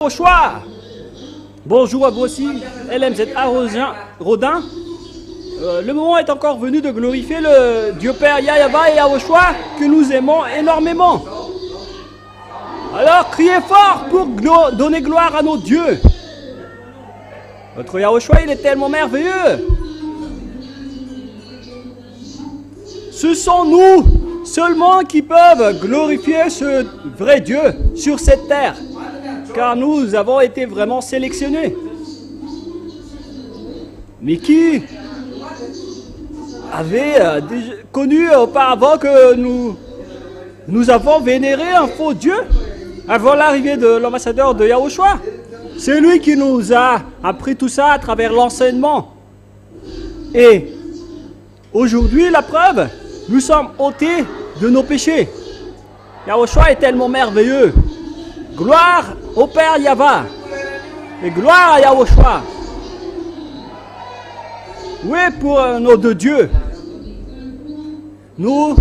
Yahushua. Bonjour à vous aussi, LMZA Rodin. Le moment est encore venu de glorifier le Dieu Père Yahweh et Yahushua que nous aimons énormément. Alors criez fort pour donner gloire à nos dieux. Notre Yahushua, il est tellement merveilleux. Ce sont nous seulement qui peuvent glorifier ce vrai Dieu sur cette terre. Car nous avons été vraiment sélectionnés. Mais qui avait connu auparavant que nous avons vénéré un faux Dieu avant l'arrivée de l'ambassadeur de Yahushua? C'est lui qui nous a appris tout ça à travers l'enseignement. Et aujourd'hui, la preuve, nous sommes ôtés de nos péchés. Yahushua est tellement merveilleux. Gloire au Père Yahweh et gloire à Yahushua. Oui, pour nos deux dieux. Nous,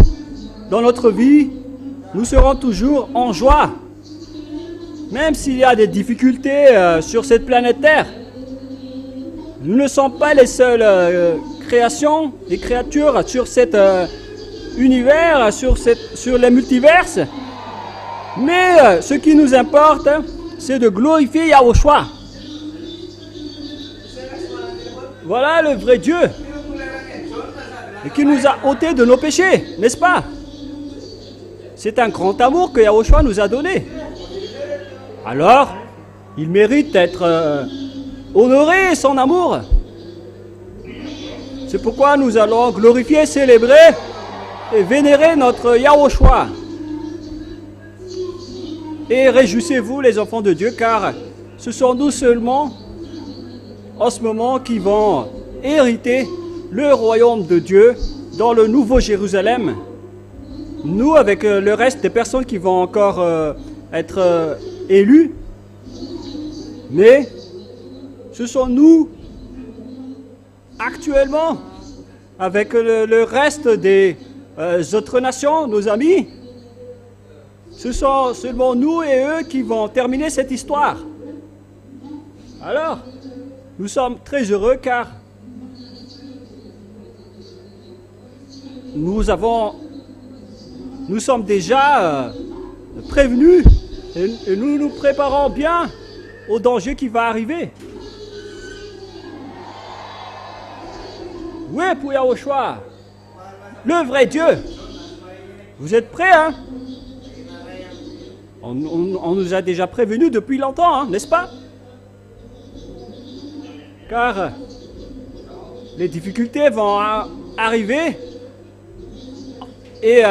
dans notre vie, nous serons toujours en joie. Même s'il y a des difficultés sur cette planète Terre. Nous ne sommes pas les seules créations, les créatures sur cet univers, sur les multiverses. Mais ce qui nous importe, c'est de glorifier Yahushua. Voilà le vrai Dieu. Et qui nous a ôtés de nos péchés, n'est-ce pas? C'est un grand amour que Yahushua nous a donné. Alors, il mérite d'être honoré, son amour. C'est pourquoi nous allons glorifier, célébrer et vénérer notre Yahushua. Et réjouissez-vous les enfants de Dieu, car ce sont nous seulement en ce moment qui vont hériter le royaume de Dieu dans le nouveau Jérusalem. Nous, avec le reste des personnes qui vont encore être élues, mais ce sont nous actuellement, avec le reste des autres nations, nos amis. Ce sont seulement nous et eux qui vont terminer cette histoire. Alors, nous sommes très heureux car nous sommes déjà prévenus et nous nous préparons bien au danger qui va arriver. Oui, pour Yahushua, le vrai Dieu. Vous êtes prêts, hein? On nous a déjà prévenus depuis longtemps, hein, n'est-ce pas? Car les difficultés vont arriver et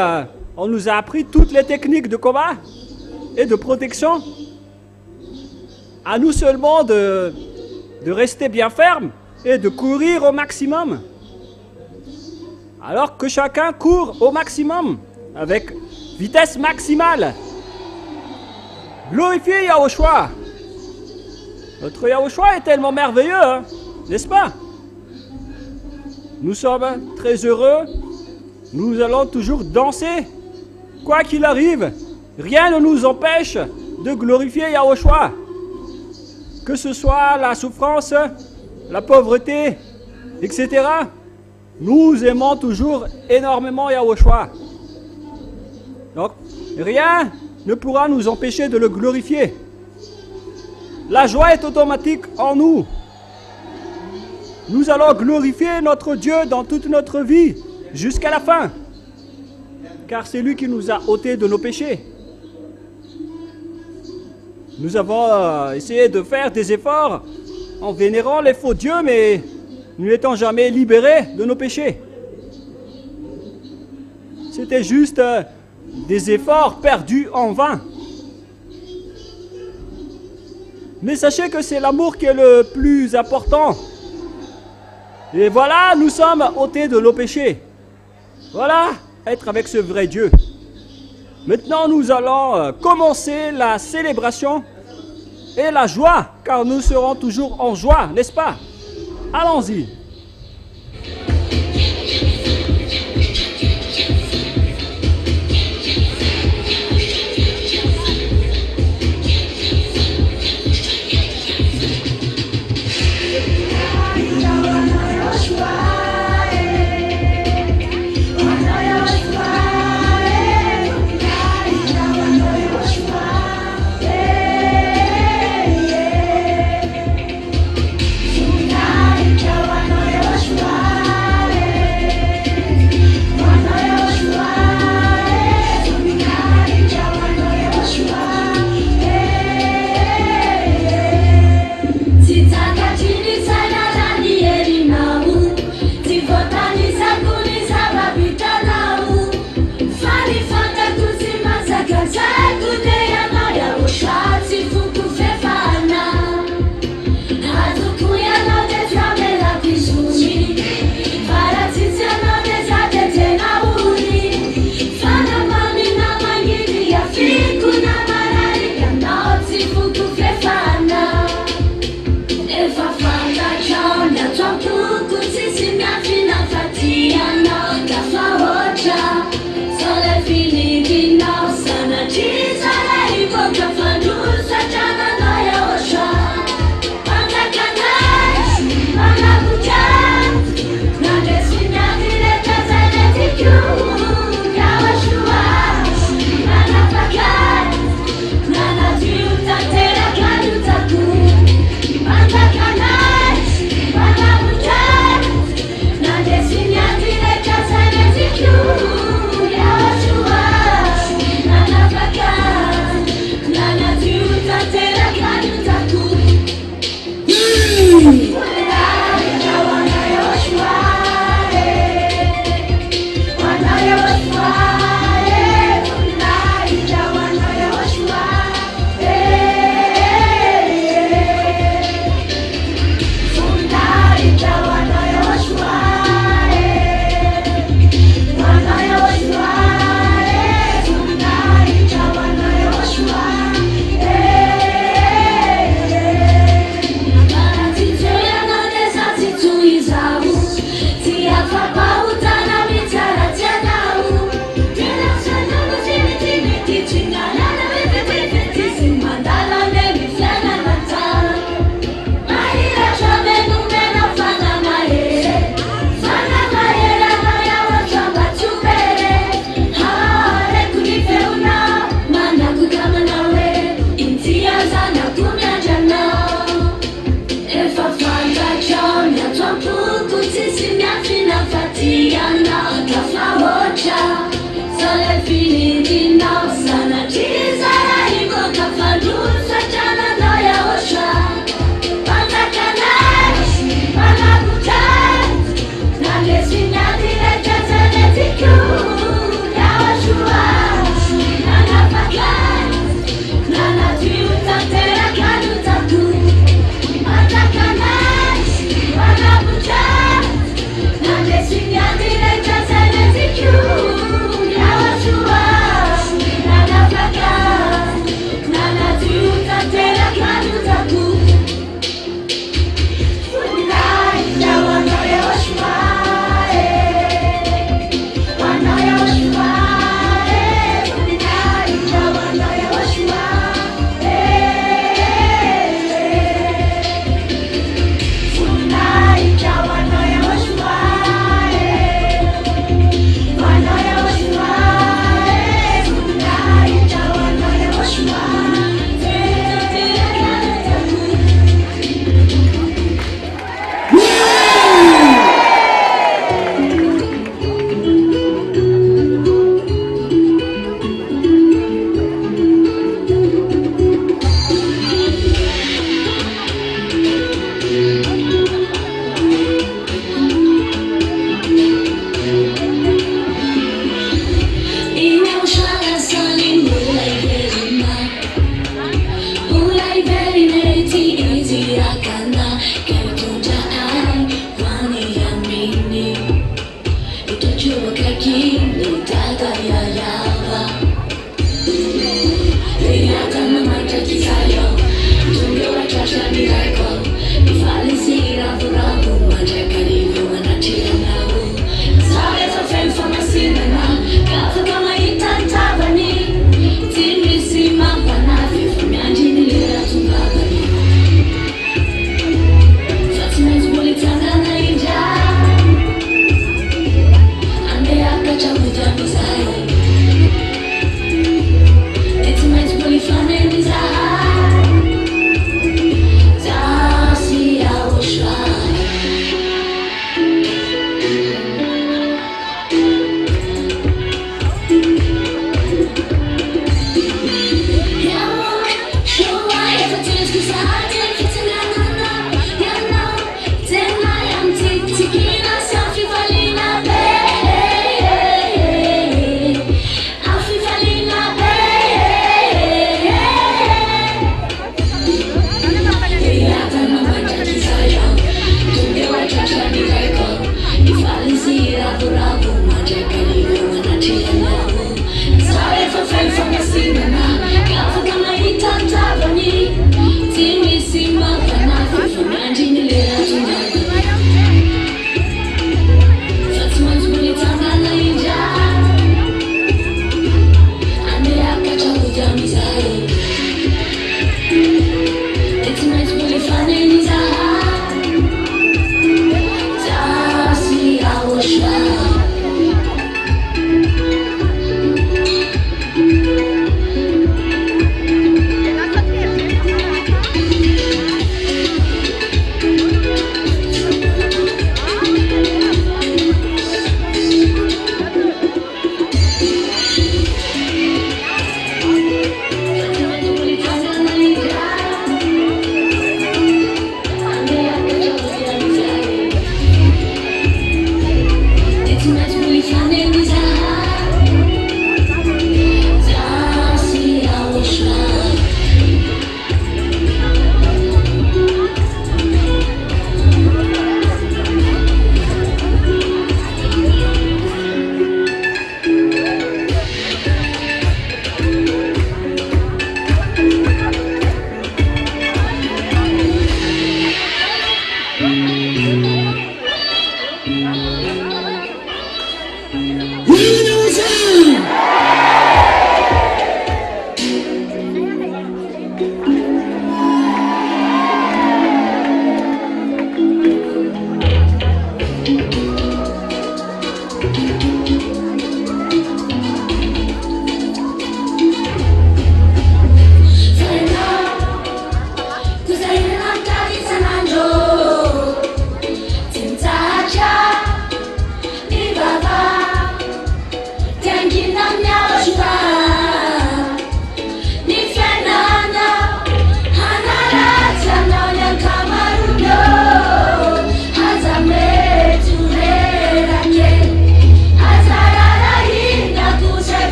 on nous a appris toutes les techniques de combat et de protection. À nous seulement de rester bien ferme et de courir au maximum. Alors que chacun court au maximum avec vitesse maximale. Glorifiez Yahushua. Notre Yahushua est tellement merveilleux, hein, n'est-ce pas? Nous sommes très heureux. Nous allons toujours danser. Quoi qu'il arrive, rien ne nous empêche de glorifier Yahushua. Que ce soit la souffrance, la pauvreté, etc. Nous aimons toujours énormément Yahushua. Donc, rien ne pourra nous empêcher de le glorifier. La joie est automatique en nous. Nous allons glorifier notre Dieu dans toute notre vie, jusqu'à la fin. Car c'est lui qui nous a ôtés de nos péchés. Nous avons essayé de faire des efforts en vénérant les faux dieux, mais nous n'étions jamais libérés de nos péchés. C'était juste des efforts perdus en vain. Mais sachez que c'est l'amour qui est le plus important. Et voilà, nous sommes ôtés de nos péchés. Voilà, être avec ce vrai Dieu. Maintenant, nous allons commencer la célébration et la joie, car nous serons toujours en joie, n'est-ce pas? Allons-y.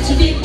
To be